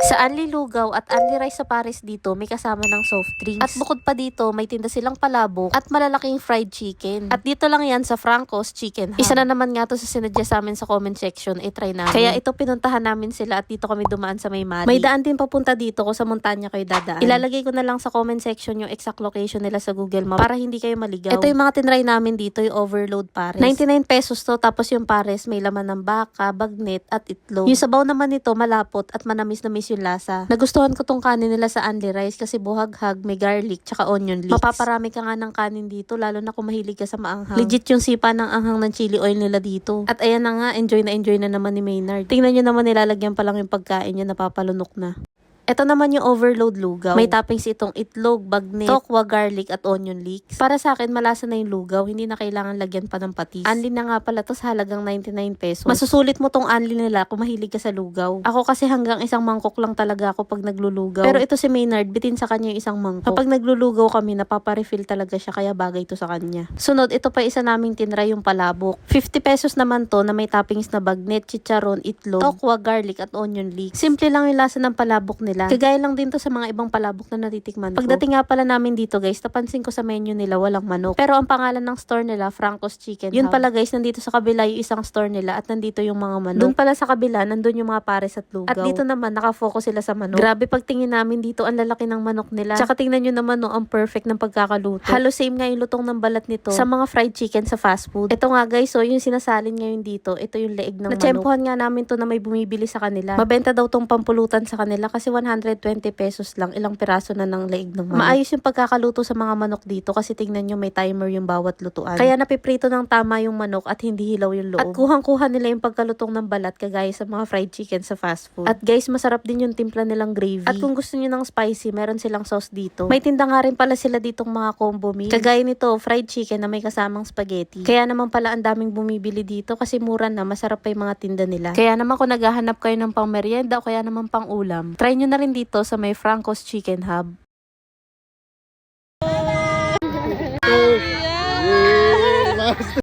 Sa Anli Lugaw at Anli Rice sa Paris dito, may kasama ng soft drinks. At bukod pa dito, may tinda silang palabok at malalaking fried chicken. At dito lang yan sa Franco's Chicken Hub. Isa na naman nga to sa sinadya sa amin sa comment section, try namin. Kaya ito pinuntahan namin sila at dito kami dumaan sa Maymari. May daan din papunta dito kung sa montanya kayo dadaan. Ilalagay ko na lang sa comment section yung exact location nila sa Google Maps para hindi kayo maligaw. Ito yung mga tinry namin dito, yung overload pares. 99 pesos to, tapos yung pares may laman ng baka, bagnet at itlog. Yung sabaw naman nito malapot at manamis-namis yung lasa. Nagustuhan ko tong kanin nila sa Anli Rice kasi buhaghag, may garlic, tsaka onion leeks. Mapaparami ka nga ng kanin dito, lalo na kung mahilig ka sa maanghang. Legit yung sipa ng anghang ng chili oil nila dito. At ayan na nga, enjoy na naman ni Maynard. Tingnan nyo naman, nilalagyan pa lang yung pagkain niya, napapalunok na. Ito naman yung overload lugaw. May toppings itong itlog, bagnet, tokwa, garlic, at onion leeks. Para sa akin, malasa na yung lugaw. Hindi na kailangan lagyan pa ng patis. Anli na nga pala to sa halagang 99 pesos. Masusulit mo tong anli nila kung mahilig ka sa lugaw. Ako kasi hanggang isang mangkok lang talaga ako pag naglulugaw. Pero ito si Maynard, bitin sa kanya yung isang mangkok. Kapag naglulugaw kami, napaparefill talaga siya kaya bagay to sa kanya. Sunod, ito pa isa naming tinry yung palabok. 50 pesos naman to na may toppings na bagnet, chicharon, itlog, tokwa, garlic, at onion leeks. Simple lang yung lasa ng palabok nila. Kagaya lang din to sa mga ibang palabok na natitikman ko. Pagdating nga pala namin dito guys, napansin ko sa menu nila walang manok. Pero ang pangalan ng store nila, Franco's Chicken Hub. Yun pala guys, nandito sa kabila yung isang store nila at nandito yung mga manok. Doon pala sa kabila, nandun yung mga pares at lugaw. At dito naman, nakafocus sila sa manok. Grabe pagtingin namin dito, ang lalaki ng manok nila. Tsaka tingnan nyo naman no, ang perfect ng pagkakaluto. Halos same nga yung lutong ng balat nito sa mga fried chicken sa fast food. Ito nga guys, so yung sinasalin ngayon dito, ito yung leeg ng manok. Natsyempohan nga namin to na may bumibili sa kanila. Mabenta daw tong pampulutan sa kanila kasi 120 pesos lang, ilang piraso na ng leeg ng manok. Maayos yung pagkakaluto sa mga manok dito kasi tingnan nyo may timer yung bawat lutuan. Kaya napiprito ng tama yung manok at hindi hilaw yung loob. At kuhang-kuha nila yung pagkalutong ng balat kagaya sa mga fried chicken sa fast food. At guys, masarap din yung timpla nilang gravy. At kung gusto nyo ng spicy, meron silang sauce dito. May tinda nga rin pala sila ditong mga combo meal. Kagaya nito, fried chicken na may kasamang spaghetti. Kaya naman pala ang daming bumibili dito kasi mura na, masarap pa yung mga tinda nila. Kaya naman kung naghahanap kayo ng pang merienda o kaya naman pang ulam, try nyo na rin dito sa may Franco's Chicken Hub.